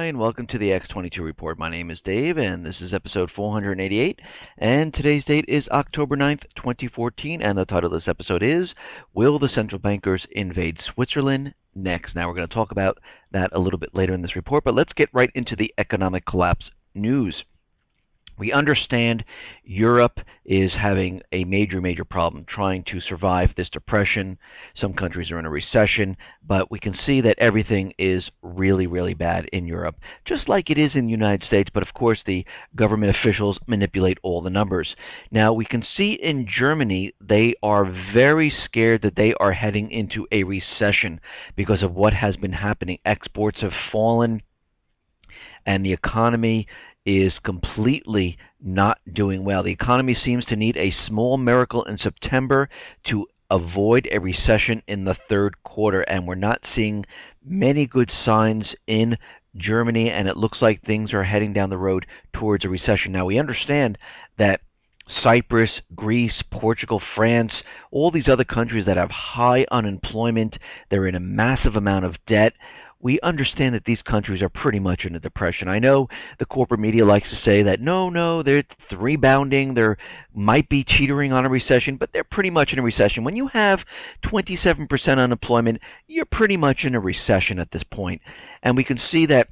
and welcome to the X22 Report. My name is Dave, and this is episode 488, and today's date is October 9th, 2014, and the title of this episode is, Will the Central Bankers Invade Switzerland Next? Now, we're going to talk about that a little bit later in this report, but let's get right into the economic collapse news. We understand Europe is having a major problem trying to survive this depression. Some countries are in a recession, but we can see that everything is really bad in Europe, just like it is in the United States, but of course the government officials manipulate all the numbers. Now, we can see in Germany they are very scared that they are heading into a recession because of what has been happening. Exports have fallen, and the economy is completely not doing well. The economy seems to need a small miracle in September to avoid a recession in the third quarter, and we're not seeing many good signs in Germany, and it looks like things are heading down the road towards a recession. Now, we understand that Cyprus, Greece, Portugal, France, all these other countries that have high unemployment, they're in a massive amount of debt. We understand that these countries are pretty much in a depression. I know the corporate media likes to say that no, they're rebounding, they might be teetering on a recession, but they're pretty much in a recession. When you have 27% unemployment, you're pretty much in a recession at this point. And we can see that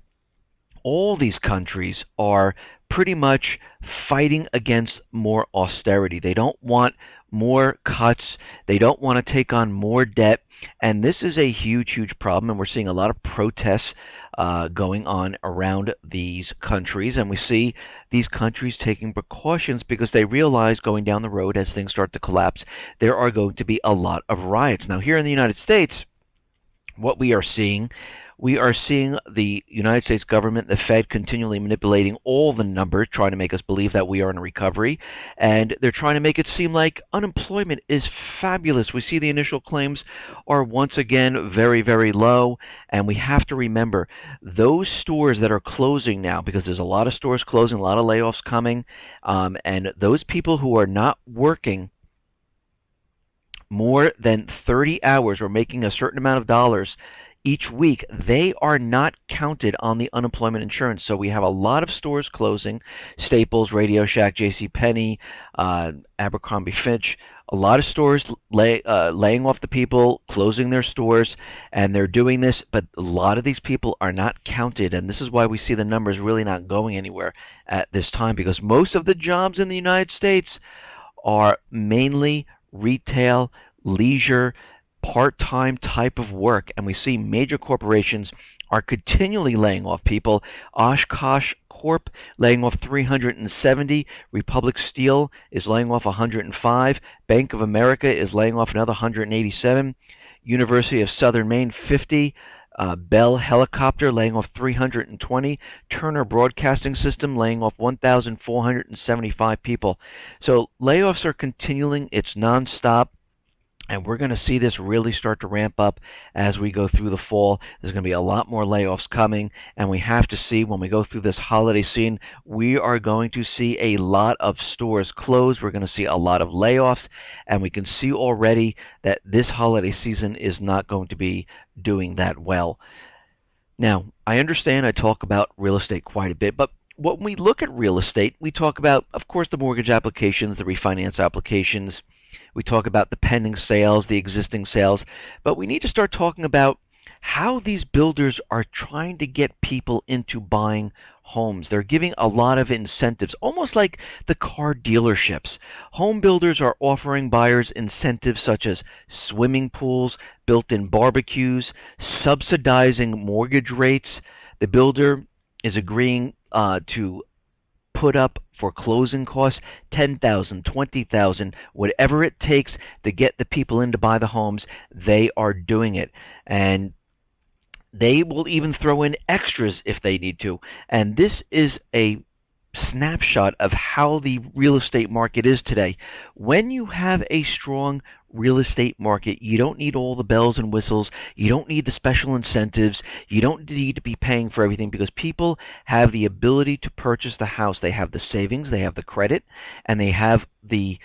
all these countries are pretty much fighting against more austerity. They don't want more cuts. They don't want to take on more debt. And this is a huge problem, and we're seeing a lot of protests going on around these countries. And we see these countries taking precautions because they realize going down the road as things start to collapse, there are going to be a lot of riots. Now, here in the United States, what we are seeing the United States government, the Fed, continually manipulating all the numbers, trying to make us believe that we are in a recovery, and they're trying to make it seem like unemployment is fabulous. We see the initial claims are once again very low, and we have to remember those stores that are closing now, because there's a lot of stores closing, a lot of layoffs coming, and those people who are not working more than 30 hours or making a certain amount of dollars each week, they are not counted on the unemployment insurance. So we have a lot of stores closing, Staples, Radio Shack, JCPenney, Abercrombie Fitch, a lot of stores laying off the people, closing their stores, and they're doing this, but a lot of these people are not counted, and this is why we see the numbers really not going anywhere at this time, because most of the jobs in the United States are mainly retail, leisure, part-time type of work, and we see major corporations are continually laying off people. Oshkosh Corp laying off 370, Republic Steel is laying off 105, Bank of America is laying off another 187, University of Southern Maine 50, Bell Helicopter laying off 320, Turner Broadcasting System laying off 1,475 people. So layoffs are continuing, it's nonstop. And we're going to see this really start to ramp up as we go through the fall. There's going to be a lot more layoffs coming, and we have to see when we go through this holiday season, we are going to see a lot of stores close. We're going to see a lot of layoffs, and we can see already that this holiday season is not going to be doing that well. Now, I understand I talk about real estate quite a bit, but when we look at real estate, we talk about, of course, the mortgage applications, the refinance applications. We talk about the pending sales, the existing sales, but we need to start talking about how these builders are trying to get people into buying homes. They're giving a lot of incentives, almost like the car dealerships. Home builders are offering buyers incentives such as swimming pools, built-in barbecues, subsidizing mortgage rates. The builder is agreeing to put up for closing costs, $10,000, $20,000, whatever it takes to get the people in to buy the homes, they are doing it. And they will even throw in extras if they need to. And this is a snapshot of how the real estate market is today. When you have a strong real estate market, you don't need all the bells and whistles, you don't need the special incentives, you don't need to be paying for everything, because people have the ability to purchase the house. They have the savings, they have the credit, and they have the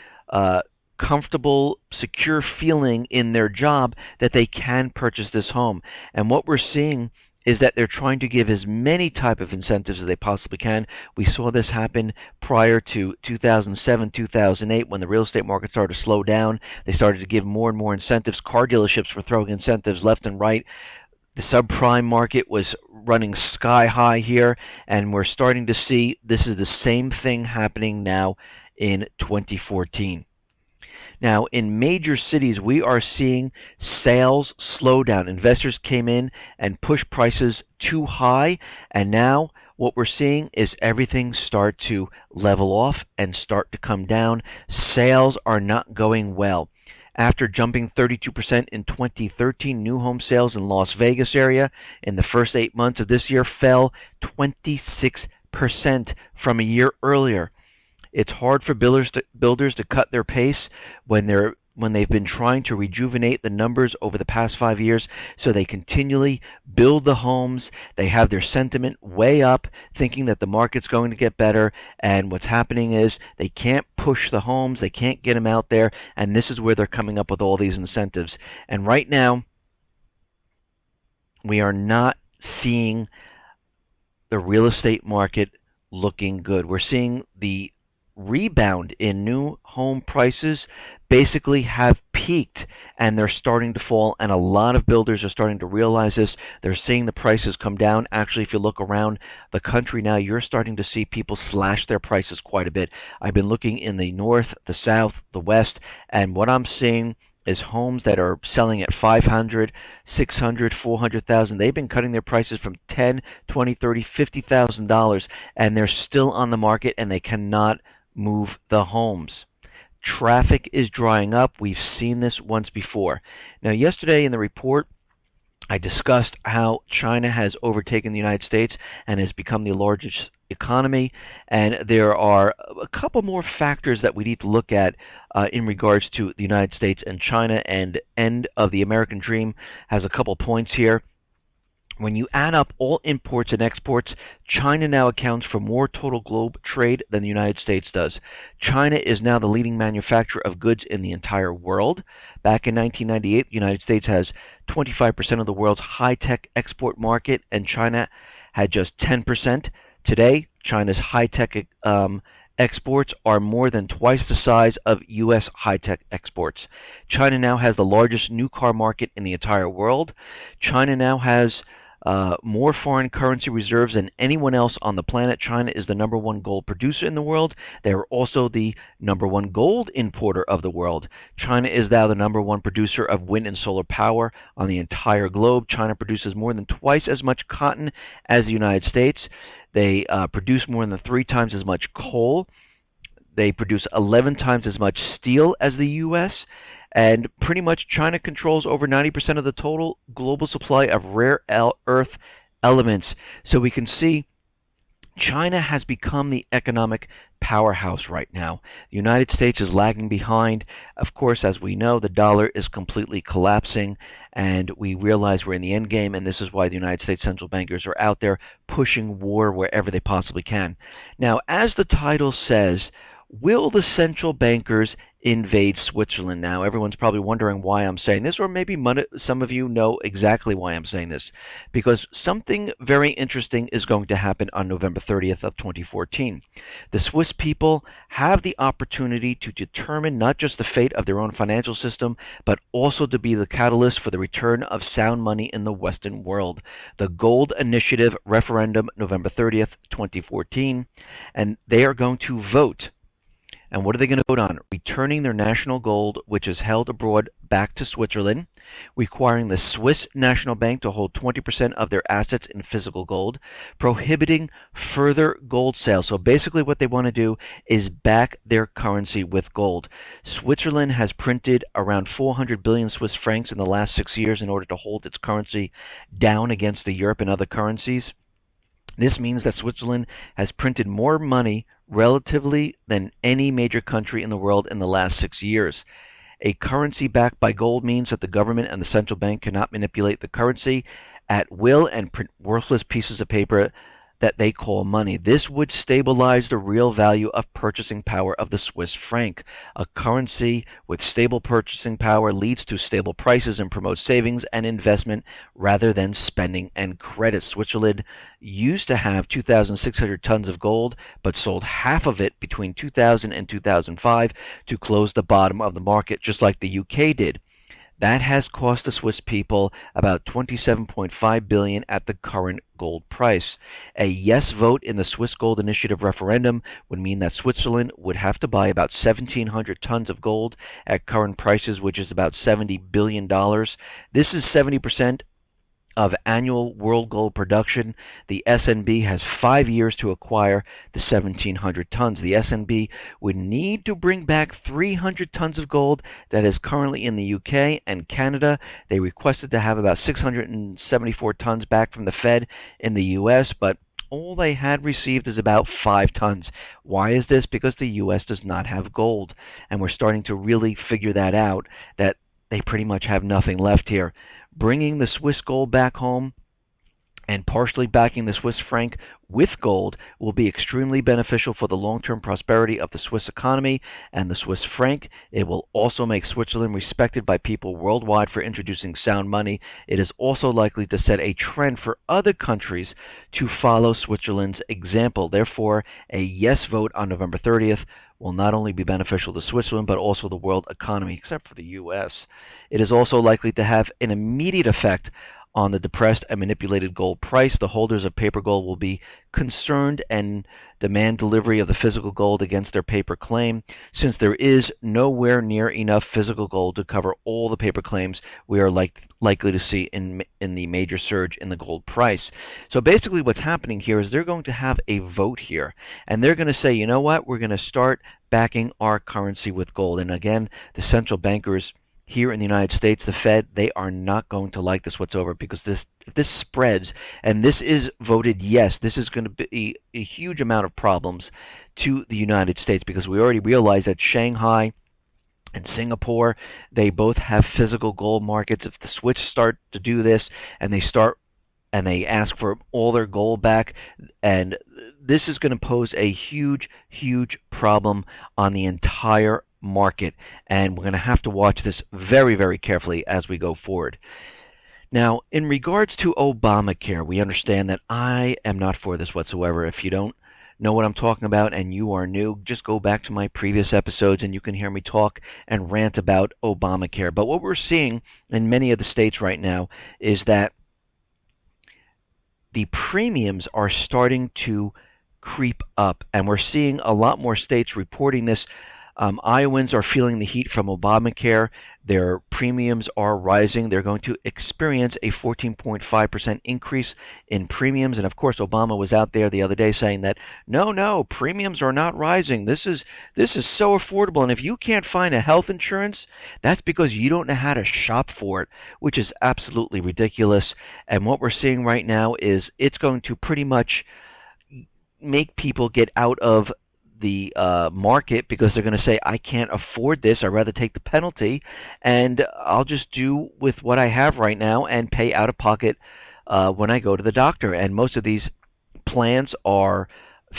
comfortable, secure feeling in their job that they can purchase this home. And what we're seeing is that they're trying to give as many type of incentives as they possibly can. We saw this happen prior to 2007, 2008 when the real estate market started to slow down. They started to give more and more incentives. Car dealerships were throwing incentives left and right. The subprime market was running sky high here, and we're starting to see this is the same thing happening now in 2014. Now, in major cities, we are seeing sales slow down. Investors came in and pushed prices too high, and now what we're seeing is everything start to level off and start to come down. Sales are not going well. After jumping 32% in 2013, new home sales in Las Vegas area in the first 8 months of this year fell 26% from a year earlier. It's hard for builders to cut their pace when they've been trying to rejuvenate the numbers over the past 5 years, so they continually build the homes. They have their sentiment way up, thinking that the market's going to get better, and what's happening is they can't push the homes, they can't get them out there, and this is where they're coming up with all these incentives. And right now, we are not seeing the real estate market looking good. We're seeing the rebound in new home prices basically have peaked, and they're starting to fall, and a lot of builders are starting to realize this. They're seeing the prices come down. Actually, if you look around the country now, you're starting to see people slash their prices quite a bit. I've been looking in the north, the south, the west, and what I'm seeing is homes that are selling at $500,000, $600,000, $400,000. They've been cutting their prices from $10,000, $20,000, $30,000, $50,000, and they're still on the market, and they cannot move the homes. Traffic is drying up. We've seen this once before. Now, yesterday in the report, I discussed how China has overtaken the United States and has become the largest economy, and there are a couple more factors that we need to look at in regards to the United States and China, and End of the American Dream has a couple points here. When you add up all imports and exports, China now accounts for more total globe trade than the United States does. China is now the leading manufacturer of goods in the entire world. Back in 1998, the United States has 25% of the world's high-tech export market, and China had just 10%. Today, China's high-tech exports are more than twice the size of U.S. high-tech exports. China now has the largest new car market in the entire world. China now has more foreign currency reserves than anyone else on the planet. China is the number one gold producer in the world. They are also the number one gold importer of the world. China is now the number one producer of wind and solar power on the entire globe. China produces more than twice as much cotton as the United States. They produce more than 3 times as much coal. They produce 11 times as much steel as the U.S., and pretty much China controls over 90% of the total global supply of rare earth elements. So we can see China has become the economic powerhouse right now. The United States is lagging behind. Of course, as we know, the dollar is completely collapsing, and we realize we're in the end game, and this is why the United States central bankers are out there pushing war wherever they possibly can. Now, as the title says, will the central bankers invade Switzerland? Now, everyone's probably wondering why I'm saying this, or maybe some of you know exactly why I'm saying this, because something very interesting is going to happen on November 30th of 2014. The Swiss people have the opportunity to determine not just the fate of their own financial system, but also to be the catalyst for the return of sound money in the Western world. The Gold Initiative referendum, November 30th, 2014, and they are going to vote. And what are they going to vote on? Returning their national gold, which is held abroad, back to Switzerland, requiring the Swiss National Bank to hold 20% of their assets in physical gold, prohibiting further gold sales. So basically what they want to do is back their currency with gold. Switzerland has printed around 400 billion Swiss francs in the last 6 years in order to hold its currency down against the euro and other currencies. This means that Switzerland has printed more money relatively than any major country in the world in the last 6 years. A currency backed by gold means that the government and the central bank cannot manipulate the currency at will and print worthless pieces of paper that they call money. This would stabilize the real value of purchasing power of the Swiss franc. A currency with stable purchasing power leads to stable prices and promotes savings and investment rather than spending and credit. Switzerland used to have 2,600 tons of gold, but sold half of it between 2000 and 2005 to close the bottom of the market, just like the UK did. That has cost the Swiss people about $27.5 billion at the current gold price. A yes vote in the Swiss Gold Initiative referendum would mean that Switzerland would have to buy about 1,700 tons of gold at current prices, which is about $70 billion. This is 70% of annual world gold production. The SNB has 5 years to acquire the 1,700 tons. The SNB would need to bring back 300 tons of gold that is currently in the UK and Canada. They requested to have about 674 tons back from the Fed in the US, but all they had received is about 5 tons. Why is this? Because the US does not have gold, and we're starting to really figure that out, that they pretty much have nothing left here. Bringing the Swiss gold back home and partially backing the Swiss franc with gold will be extremely beneficial for the long-term prosperity of the Swiss economy and the Swiss franc. It will also make Switzerland respected by people worldwide for introducing sound money. It is also likely to set a trend for other countries to follow Switzerland's example. Therefore, a yes vote on November 30th will not only be beneficial to Switzerland, but also the world economy, except for the U.S. It is also likely to have an immediate effect on the depressed and manipulated gold price. The holders of paper gold will be concerned and demand delivery of the physical gold against their paper claim. Since there is nowhere near enough physical gold to cover all the paper claims, we are likely to see in the major surge in the gold price. So basically what's happening here is they're going to have a vote here, and they're going to say, you know what, we're going to start backing our currency with gold. And again, the central bankers here in the United States, the Fed, they are not going to like this whatsoever, because if this spreads, and this is voted yes, this is going to be a huge amount of problems to the United States, because we already realize that Shanghai and Singapore, they both have physical gold markets. If the Swiss start to do this and they ask for all their gold back, and this is going to pose a huge, huge problem on the entire market, and we're going to have to watch this very, very carefully as we go forward. Now, in regards to Obamacare, we understand that I am not for this whatsoever. If you don't know what I'm talking about and you are new, just go back to my previous episodes and you can hear me talk and rant about Obamacare. But what we're seeing in many of the states right now is that the premiums are starting to creep up, and we're seeing a lot more states reporting this. Iowans are feeling the heat from Obamacare. Their premiums are rising. They're going to experience a 14.5% increase in premiums. And of course, Obama was out there the other day saying that, no, premiums are not rising. This is so affordable. And if you can't find a health insurance, that's because you don't know how to shop for it, which is absolutely ridiculous. And what we're seeing right now is it's going to pretty much make people get out of the market, because they're going to say, I can't afford this, I'd rather take the penalty, and I'll just do with what I have right now and pay out of pocket when I go to the doctor. And most of these plans are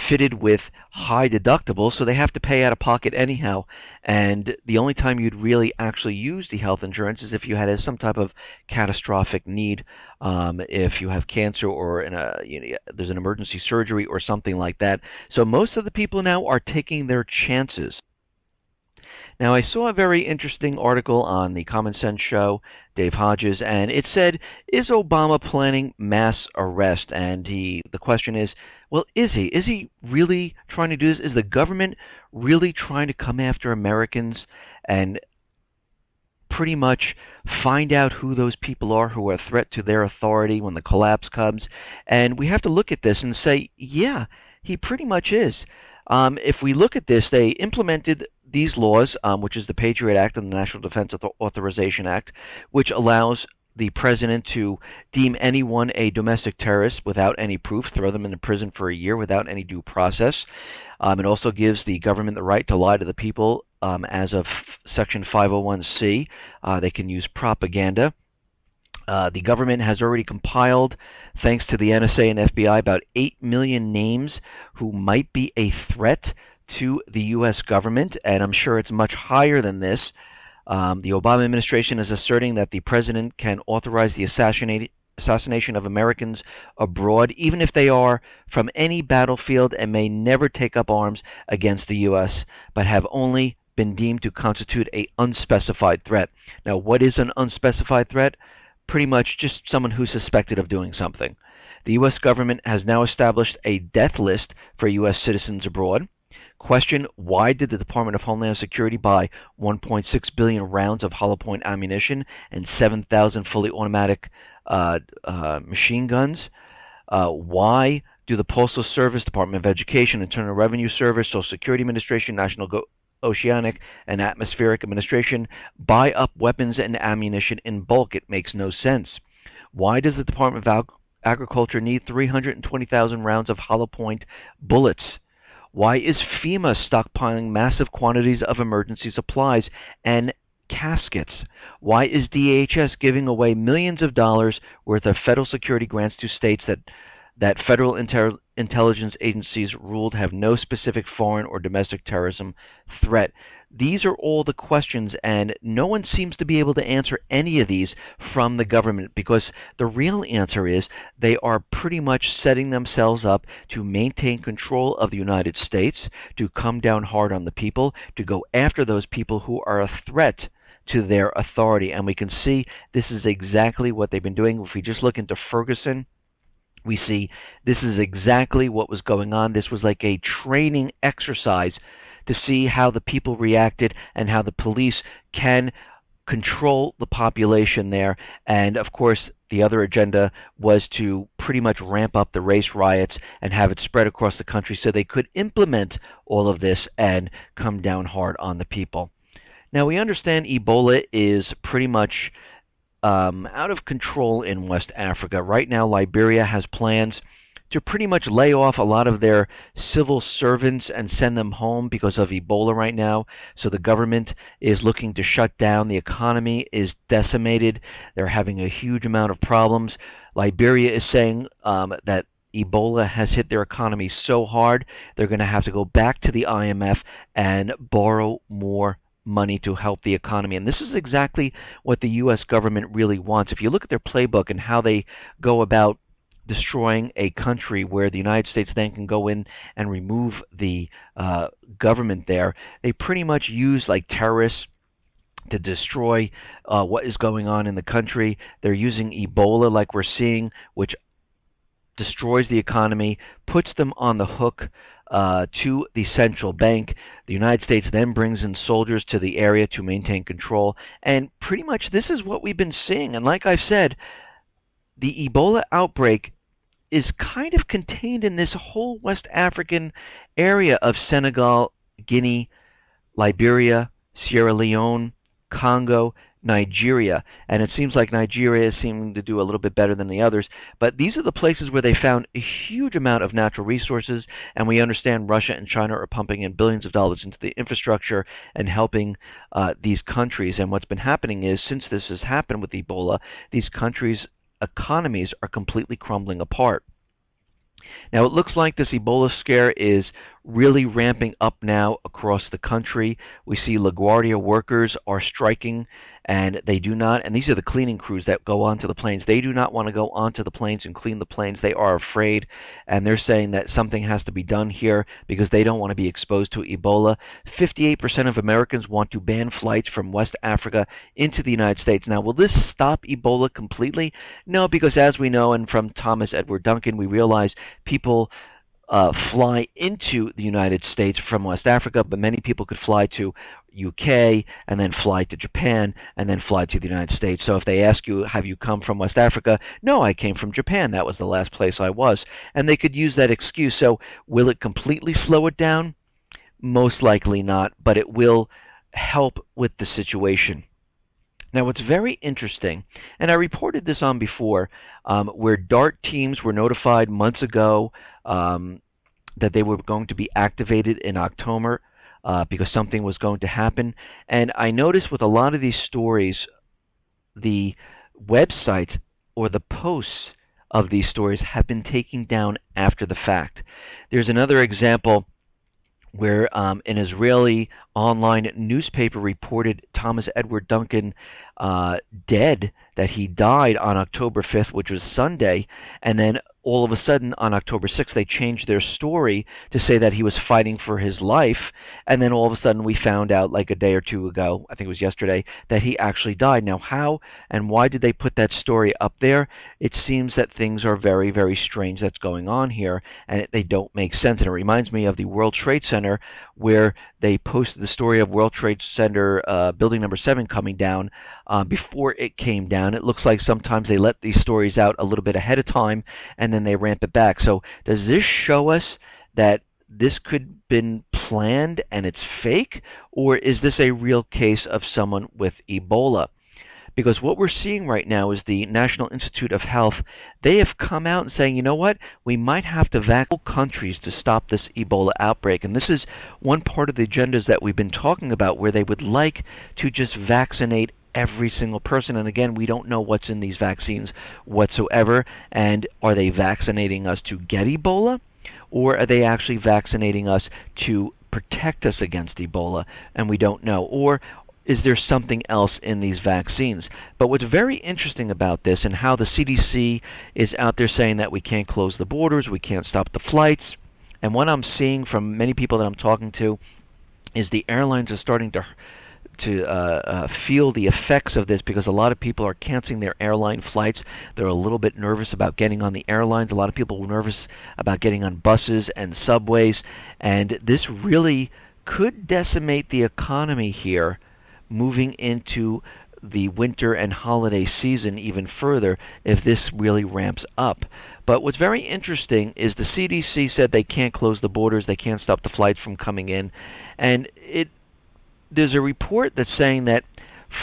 fitted with high deductibles, so they have to pay out of pocket anyhow. And the only time you'd really actually use the health insurance is if you had some type of catastrophic need, if you have cancer or there's an emergency surgery or something like that. So most of the people now are taking their chances. Now, I saw a very interesting article on the Common Sense Show, Dave Hodges, and it said, is Obama planning mass arrest? And the question is, well, is he? Is he really trying to do this? Is the government really trying to come after Americans and pretty much find out who those people are who are a threat to their authority when the collapse comes? And we have to look at this and say, yeah, he pretty much is. If we look at this, they implemented these laws, which is the Patriot Act and the National Defense Authorization Act, which allows the president to deem anyone a domestic terrorist without any proof, throw them into prison for a year without any due process. It also gives the government the right to lie to the people as of Section 501C. They can use propaganda. The government has already compiled, thanks to the NSA and FBI, about 8 million names who might be a threat to the U.S. government, and I'm sure it's much higher than this. The Obama administration is asserting that the president can authorize the assassination of Americans abroad, even if they are from any battlefield and may never take up arms against the U.S., but have only been deemed to constitute an unspecified threat. Now, what is an unspecified threat? Pretty much just someone who's suspected of doing something. The U.S. government has now established a death list for U.S. citizens abroad. Question, why did the Department of Homeland Security buy 1.6 billion rounds of hollow point ammunition and 7,000 fully automatic machine guns? Why do the Postal Service, Department of Education, Internal Revenue Service, Social Security Administration, National Oceanic and Atmospheric Administration buy up weapons and ammunition in bulk? It makes no sense. Why does the Department of Agriculture need 320,000 rounds of hollow point bullets? Why is FEMA stockpiling massive quantities of emergency supplies and caskets? Why is DHS giving away millions of dollars worth of federal security grants to states that federal intelligence agencies ruled have no specific foreign or domestic terrorism threat? These are all the questions, and no one seems to be able to answer any of these from the government, because the real answer is they are pretty much setting themselves up to maintain control of the United States, to come down hard on the people, to go after those people who are a threat to their authority. And we can see this is exactly what they've been doing. If we just look into Ferguson, we see this is exactly what was going on. This was like a training exercise to see how the people reacted and how the police can control the population there. And of course, the other agenda was to pretty much ramp up the race riots and have it spread across the country so they could implement all of this and come down hard on the people. Now, we understand Ebola is pretty much out of control in West Africa. Right now, Liberia has plans to pretty much lay off a lot of their civil servants and send them home because of Ebola right now. So the government is looking to shut down. The economy is decimated. They're having a huge amount of problems. Liberia is saying that Ebola has hit their economy so hard, they're going to have to go back to the IMF and borrow more money to help the economy. And this is exactly what the U.S. government really wants. If you look at their playbook and how they go about destroying a country where the United States then can go in and remove the government there, they pretty much use like terrorists to destroy what is going on in the country. They're using Ebola like we're seeing, which destroys the economy, puts them on the hook to the central bank. The United States then brings in soldiers to the area to maintain control. And pretty much this is what we've been seeing. And like I've said, the Ebola outbreak is kind of contained in this whole West African area of Senegal, Guinea, Liberia, Sierra Leone, Congo, Nigeria. And it seems like Nigeria is seeming to do a little bit better than the others. But these are the places where they found a huge amount of natural resources, and we understand Russia and China are pumping in billions of dollars into the infrastructure and helping these countries. And what's been happening is, since this has happened with Ebola, these countries' economies are completely crumbling apart. Now, it looks like this Ebola scare is really ramping up now across the country. We see LaGuardia workers are striking, and they do not, and these are the cleaning crews that go onto the planes. They do not want to go onto the planes and clean the planes. They are afraid, and they're saying that something has to be done here because they don't want to be exposed to Ebola. 58% of Americans want to ban flights from West Africa into the United States. Now, will this stop Ebola completely? No, because as we know, and from Thomas Edward Duncan, we realize people fly into the United States from West Africa, but many people could fly to UK and then fly to Japan and then fly to the United States. So if they ask you, have you come from West Africa? No, I came from Japan. That was the last place I was. And they could use that excuse. So will it completely slow it down? Most likely not, but it will help with the situation. Now, what's very interesting, and I reported this on before, where DART teams were notified months ago that they were going to be activated in October because something was going to happen. And I noticed with a lot of these stories, the websites or the posts of these stories have been taken down after the fact. There's another example where an Israeli online newspaper reported Thomas Edward Duncan dead, that he died on October 5th, which was Sunday, and then all of a sudden on October 6th they changed their story to say that he was fighting for his life, and then all of a sudden we found out like a day or two ago, I think it was yesterday, that he actually died. Now how and why did they put that story up there? It seems that things are very, very strange that's going on here, and they don't make sense. And it reminds me of the World Trade Center, where they posted the story of World Trade Center building number 7 coming down before it came down. It looks like sometimes they let these stories out a little bit ahead of time and then they ramp it back. So does this show us that this could have been planned and it's fake, or is this a real case of someone with Ebola? Because what we're seeing right now is the National Institute of Health, they have come out and saying, you know what, we might have to vaccinate countries to stop this Ebola outbreak. And this is one part of the agendas that we've been talking about, where they would like to just vaccinate every single person. And again, we don't know what's in these vaccines whatsoever. And are they vaccinating us to get Ebola, or are they actually vaccinating us to protect us against Ebola? And we don't know. Or is there something else in these vaccines? But what's very interesting about this, and how the CDC is out there saying that we can't close the borders, we can't stop the flights, and what I'm seeing from many people that I'm talking to is the airlines are starting to feel the effects of this, because a lot of people are canceling their airline flights. They're a little bit nervous about getting on the airlines. A lot of people are nervous about getting on buses and subways, and this really could decimate the economy here moving into the winter and holiday season even further if this really ramps up. But what's very interesting is the CDC said they can't close the borders, they can't stop the flights from coming in, and there's a report that's saying that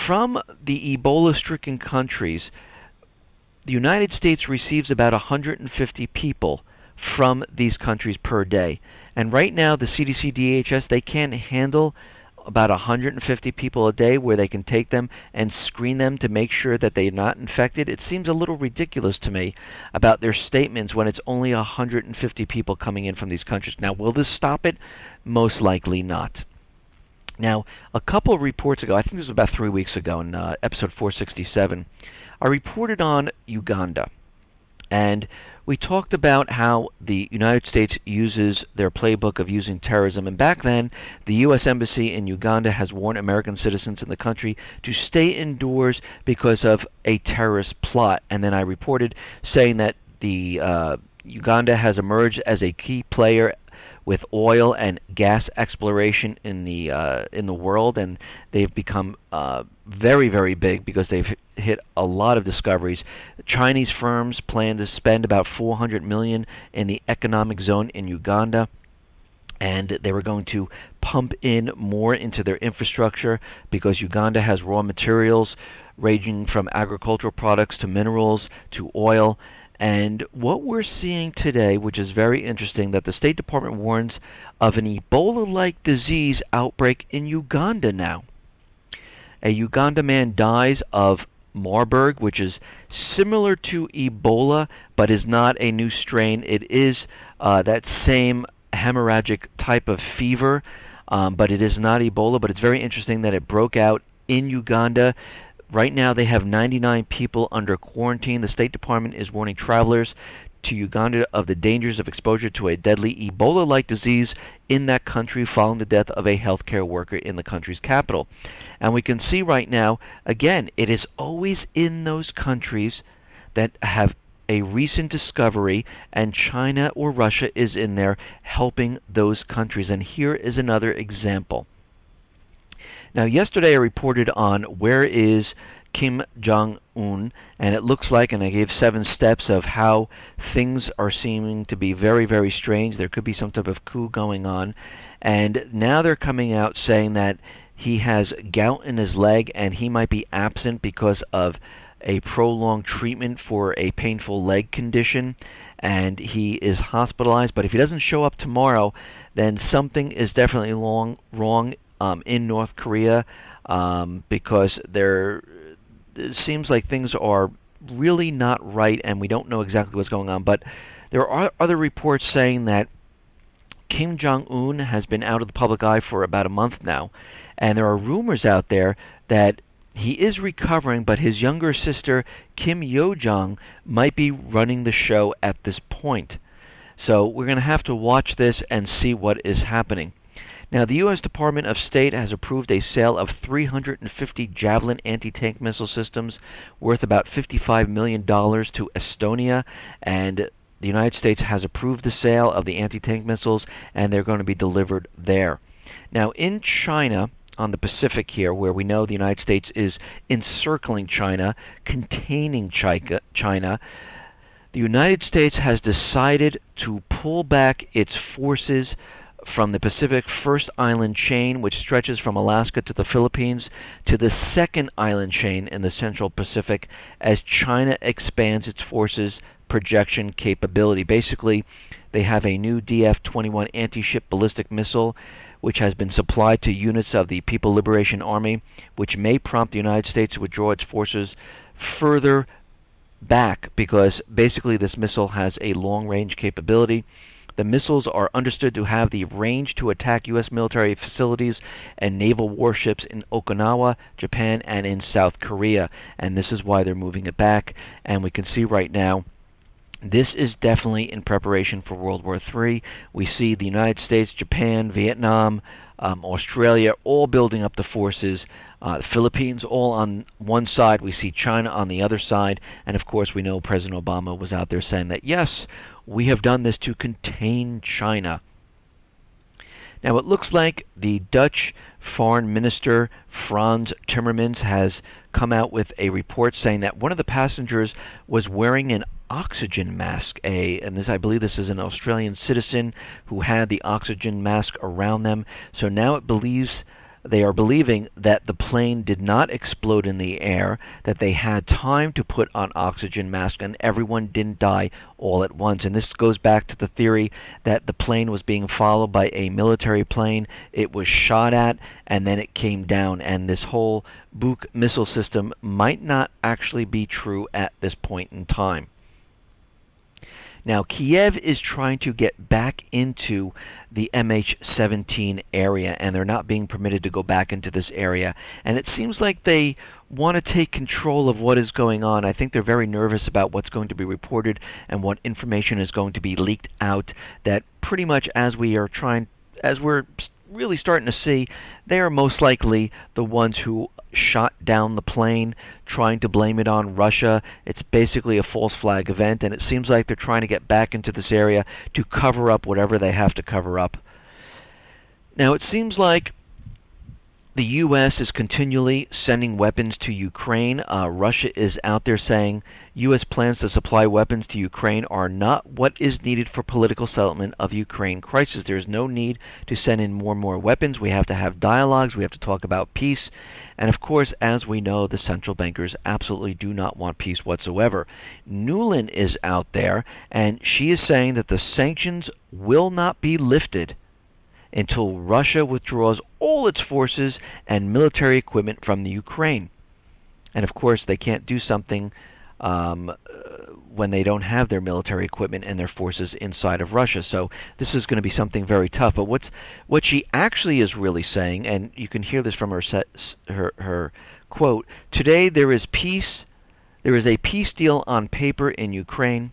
from the Ebola-stricken countries, the United States receives about 150 people from these countries per day. And right now, the CDC, DHS, they can't handle about 150 people a day where they can take them and screen them to make sure that they're not infected. It seems a little ridiculous to me about their statements when it's only 150 people coming in from these countries. Now, will this stop it? Most likely not. Now, a couple of reports ago, I think this was about 3 weeks ago in episode 467, I reported on Uganda. And we talked about how the United States uses their playbook of using terrorism. And back then, the U.S. Embassy in Uganda has warned American citizens in the country to stay indoors because of a terrorist plot. And then I reported saying that the Uganda has emerged as a key player with oil and gas exploration in the world, and they've become very, very big because they've hit a lot of discoveries. Chinese firms plan to spend about $400 million in the economic zone in Uganda, and they were going to pump in more into their infrastructure because Uganda has raw materials ranging from agricultural products to minerals to oil. And what we're seeing today, which is very interesting, that the State Department warns of an Ebola-like disease outbreak in Uganda now. A Uganda man dies of Marburg, which is similar to Ebola, but is not a new strain. It is that same hemorrhagic type of fever, but it is not Ebola. But it's very interesting that it broke out in Uganda. Right now they have 99 people under quarantine. The State Department is warning travelers to Uganda of the dangers of exposure to a deadly Ebola-like disease in that country following the death of a healthcare worker in the country's capital. And we can see right now, again, it is always in those countries that have a recent discovery, and China or Russia is in there helping those countries. And here is another example. Now, yesterday I reported on where is Kim Jong-un, and it looks like, and I gave 7 steps of how things are seeming to be very, very strange. There could be some type of coup going on. And now they're coming out saying that he has gout in his leg and he might be absent because of a prolonged treatment for a painful leg condition, and he is hospitalized. But if he doesn't show up tomorrow, then something is definitely wrong in North Korea, because it seems like things are really not right, and we don't know exactly what's going on. But there are other reports saying that Kim Jong-un has been out of the public eye for about a month now, and there are rumors out there that he is recovering, but his younger sister, Kim Yo-jong, might be running the show at this point. So we're going to have to watch this and see what is happening. Now, the U.S. Department of State has approved a sale of 350 Javelin anti-tank missile systems worth about $55 million to Estonia, and the United States has approved the sale of the anti-tank missiles, and they're going to be delivered there. Now, in China, on the Pacific here, where we know the United States is encircling China, containing China, the United States has decided to pull back its forces from the Pacific First Island Chain, which stretches from Alaska to the Philippines, to the Second Island Chain in the Central Pacific, as China expands its forces projection capability. Basically, they have a new DF-21 anti-ship ballistic missile, which has been supplied to units of the People Liberation Army, which may prompt the United States to withdraw its forces further back, because basically this missile has a long-range capability. The missiles are understood to have the range to attack U.S. military facilities and naval warships in Okinawa, Japan, and in South Korea, and this is why they're moving it back. And we can see right now, this is definitely in preparation for World War III. We see the United States, Japan, Vietnam, Australia all building up the forces. The Philippines all on one side. We see China on the other side. And of course, we know President Obama was out there saying that, yes, we have done this to contain China. Now, it looks like the Dutch Foreign Minister Frans Timmermans has come out with a report saying that one of the passengers was wearing an oxygen mask. I believe this is an Australian citizen who had the oxygen mask around them. So now they are believing that the plane did not explode in the air, that they had time to put on oxygen masks, and everyone didn't die all at once. And this goes back to the theory that the plane was being followed by a military plane. It was shot at, and then it came down. And this whole Buk missile system might not actually be true at this point in time. Now, Kiev is trying to get back into the MH17 area, and they're not being permitted to go back into this area. And it seems like they want to take control of what is going on. I think they're very nervous about what's going to be reported and what information is going to be leaked out, that pretty much as we're really starting to see, they are most likely the ones who shot down the plane, trying to blame it on Russia. It's basically a false flag event, and it seems like they're trying to get back into this area to cover up whatever they have to cover up. Now, it seems like the U.S. is continually sending weapons to Ukraine. Russia is out there saying U.S. plans to supply weapons to Ukraine are not what is needed for political settlement of Ukraine crisis. There is no need to send in more and more weapons. We have to have dialogues. We have to talk about peace. And of course, as we know, the central bankers absolutely do not want peace whatsoever. Nuland is out there, and she is saying that the sanctions will not be lifted until Russia withdraws all its forces and military equipment from the Ukraine. And of course, they can't do something when they don't have their military equipment and their forces inside of Russia. So this is going to be something very tough. But what she actually is really saying, and you can hear this from her quote, "Today there is peace. There is a peace deal on paper in Ukraine.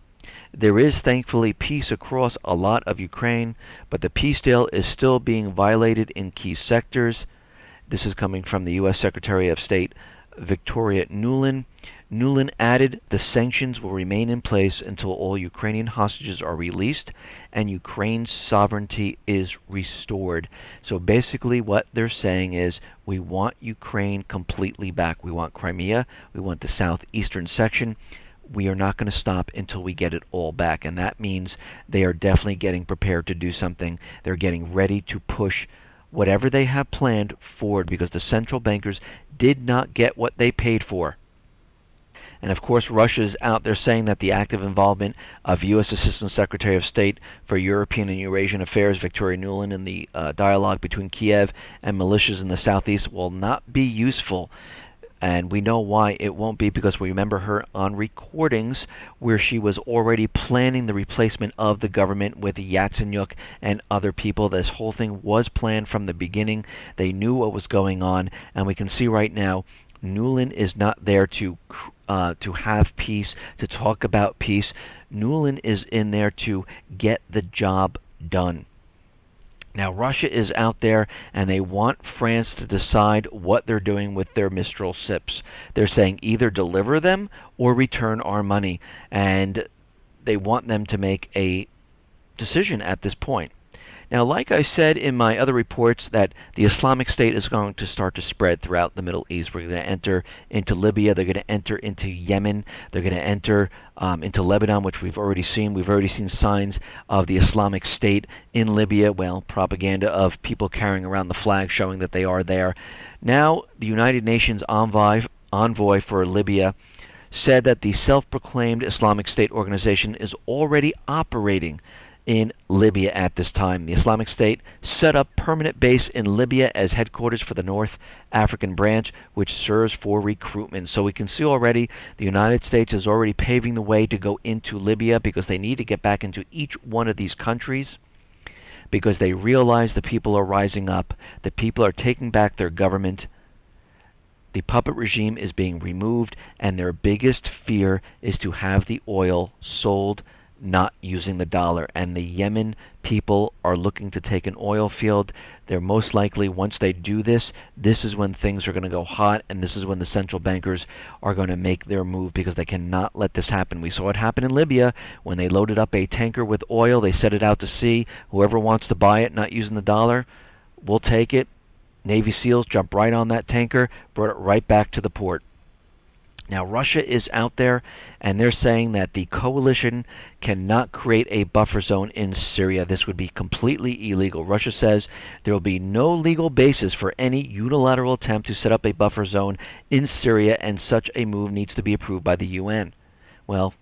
There is thankfully peace across a lot of Ukraine, but the peace deal is still being violated in key sectors." This is coming from the U.S. Secretary of State Victoria Nuland. Nuland added, "The sanctions will remain in place until all Ukrainian hostages are released and Ukraine's sovereignty is restored." So basically what they're saying is, we want Ukraine completely back. We want Crimea. We want the southeastern section. We are not going to stop until we get it all back. And that means they are definitely getting prepared to do something. They're getting ready to push whatever they have planned forward, because the central bankers did not get what they paid for. And of course, Russia's out there saying that the active involvement of U.S. Assistant Secretary of State for European and Eurasian Affairs, Victoria Nuland, in the dialogue between Kiev and militias in the southeast will not be useful, And we know why it won't be, because we remember her on recordings where she was already planning the replacement of the government with Yatsenyuk and other people. This whole thing was planned from the beginning. They knew what was going on, and we can see right now Nuland is not there to have peace, to talk about peace. Nuland is in there to get the job done. Now, Russia is out there, and they want France to decide what they're doing with their Mistral ships. They're saying either deliver them or return our money, and they want them to make a decision at this point. Now, like I said in my other reports, that the Islamic State is going to start to spread throughout the Middle East. We're going to enter into Libya. They're going to enter into Yemen. They're going to enter into Lebanon, which we've already seen. We've already seen signs of the Islamic State in Libya. Well, propaganda of people carrying around the flag showing that they are there. Now, the United Nations envoy for Libya said that the self-proclaimed Islamic State organization is already operating in Libya at this time. The Islamic State set up permanent base in Libya as headquarters for the North African branch, which serves for recruitment. So we can see already the United States is already paving the way to go into Libya, because they need to get back into each one of these countries, because they realize the people are rising up, the people are taking back their government, the puppet regime is being removed, and their biggest fear is to have the oil sold not using the dollar. And the Yemen people are looking to take an oil field. They're most likely, once they do this, this is when things are going to go hot, and this is when the central bankers are going to make their move, because they cannot let this happen. We saw it happen in Libya when they loaded up a tanker with oil. They set it out to sea. Whoever wants to buy it not using the dollar, we'll take it. Navy SEALs jumped right on that tanker, brought it right back to the port. Now, Russia is out there, and they're saying that the coalition cannot create a buffer zone in Syria. This would be completely illegal. Russia says there will be no legal basis for any unilateral attempt to set up a buffer zone in Syria, and such a move needs to be approved by the UN. Well,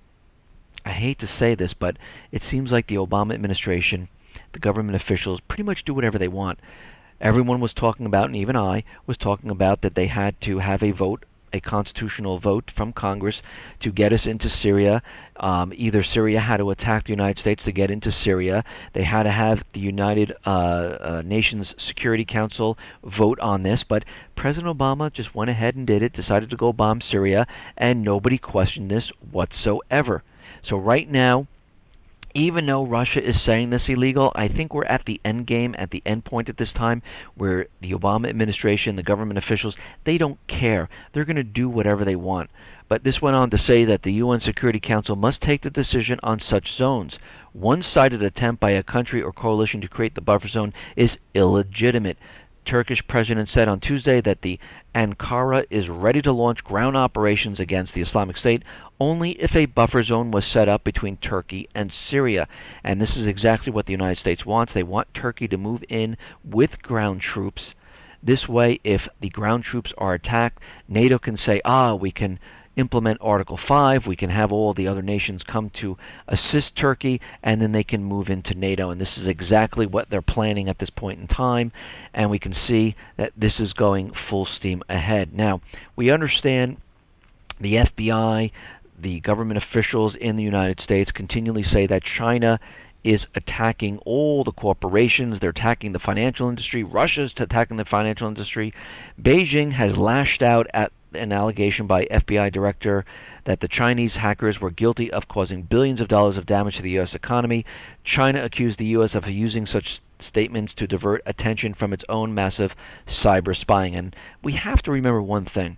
I hate to say this, but it seems like the Obama administration, the government officials, pretty much do whatever they want. Everyone was talking about, and even I was talking about, that they had to have a vote, a constitutional vote from Congress to get us into Syria. Either Syria had to attack the United States to get into Syria. They had to have the United Nations Security Council vote on this. But President Obama just went ahead and did it, decided to go bomb Syria, and nobody questioned this whatsoever. So right now, even though Russia is saying this illegal, I think we're at the end game, at the end point at this time, where the Obama administration, the government officials, they don't care. They're going to do whatever they want. But this went on to say that the UN Security Council must take the decision on such zones. One-sided attempt by a country or coalition to create the buffer zone is illegitimate. Turkish president said on Tuesday that the Ankara is ready to launch ground operations against the Islamic State only if a buffer zone was set up between Turkey and Syria. And this is exactly what the United States wants. They want Turkey to move in with ground troops. This way, if the ground troops are attacked, NATO can say, we can implement Article 5, we can have all the other nations come to assist Turkey, and then they can move into NATO. And this is exactly what they're planning at this point in time, and we can see that this is going full steam ahead. Now, we understand the FBI, the government officials in the United States continually say that China is attacking all the corporations. They're attacking the financial industry. Russia's attacking the financial industry. Beijing has lashed out at an allegation by FBI director that the Chinese hackers were guilty of causing billions of dollars of damage to the U.S. economy. China accused the U.S. of using such statements to divert attention from its own massive cyber spying. And we have to remember one thing.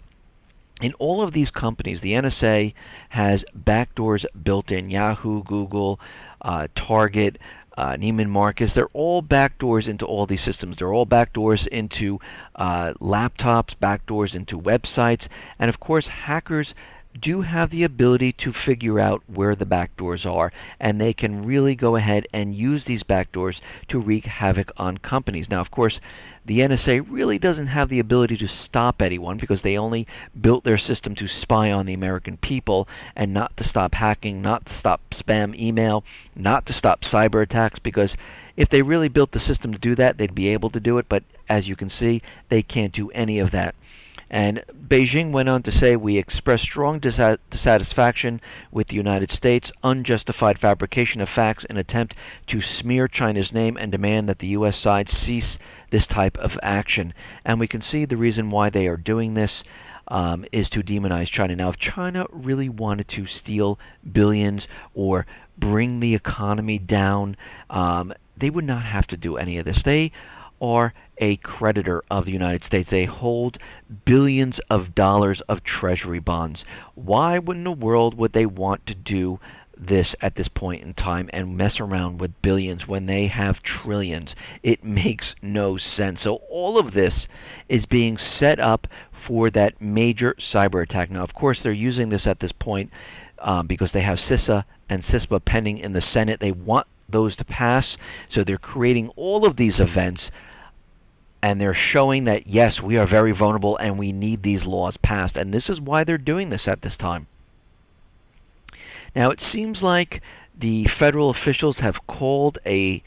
In all of these companies, the NSA has backdoors built in. Yahoo, Google, Target, Neiman Marcus, they're all backdoors into all these systems. They're all backdoors into laptops, backdoors into websites, and of course hackers do have the ability to figure out where the backdoors are, and they can really go ahead and use these backdoors to wreak havoc on companies. Now, of course, the NSA really doesn't have the ability to stop anyone, because they only built their system to spy on the American people and not to stop hacking, not to stop spam email, not to stop cyber attacks, because if they really built the system to do that, they'd be able to do it, but as you can see, they can't do any of that. And Beijing went on to say, we express strong dissatisfaction with the United States' unjustified fabrication of facts in an attempt to smear China's name and demand that the U.S. side cease this type of action. And we can see the reason why they are doing this is to demonize China. Now, if China really wanted to steal billions or bring the economy down, they would not have to do any of this. They are a creditor of the United States. They hold billions of dollars of treasury bonds. Why in the world would they want to do this at this point in time and mess around with billions when they have trillions? It makes no sense. So all of this is being set up for that major cyber attack. Now, of course, they're using this at this point because they have CISA and CISPA pending in the Senate. They want those to pass, so they're creating all of these events, and they're showing that, yes, we are very vulnerable and we need these laws passed. And this is why they're doing this at this time. Now, it seems like the federal officials have called a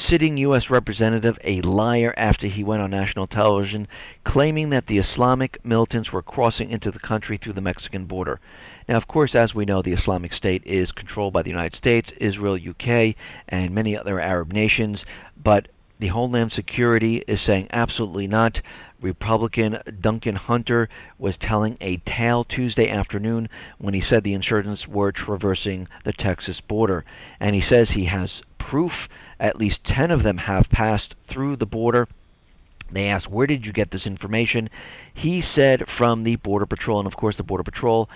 sitting U.S. representative a liar after he went on national television claiming that the Islamic militants were crossing into the country through the Mexican border. Now, of course, as we know, the Islamic State is controlled by the United States, Israel, UK, and many other Arab nations, but the Homeland Security is saying absolutely not. Republican Duncan Hunter was telling a tale Tuesday afternoon when he said the insurgents were traversing the Texas border. And he says he has proof. At least 10 of them have passed through the border. They asked, where did you get this information? He said from the Border Patrol, and of course the Border Patrol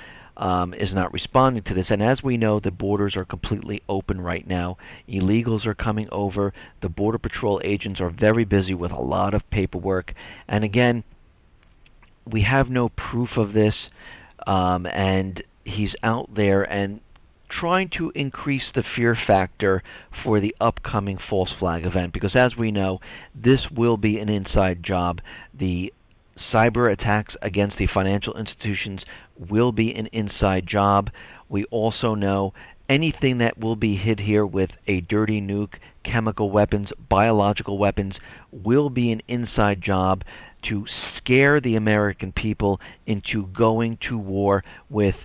is not responding to this. And as we know, the borders are completely open right now. Illegals are coming over. The Border Patrol agents are very busy with a lot of paperwork. And again, we have no proof of this. And he's out there and trying to increase the fear factor for the upcoming false flag event. Because as we know, this will be an inside job. The cyber attacks against the financial institutions will be an inside job. We also know anything that will be hit here with a dirty nuke, chemical weapons, biological weapons, will be an inside job to scare the American people into going to war with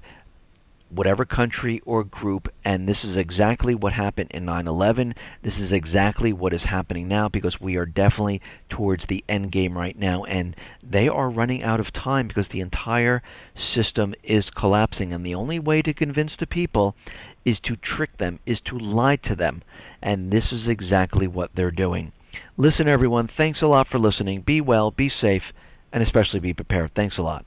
whatever country or group. And this is exactly what happened in 9/11. This is exactly what is happening now, because we are definitely towards the end game right now, and they are running out of time because the entire system is collapsing. And the only way to convince the people is to trick them, is to lie to them, and this is exactly what they're doing. Listen, everyone, thanks a lot for listening. Be well, be safe, and especially be prepared. Thanks a lot.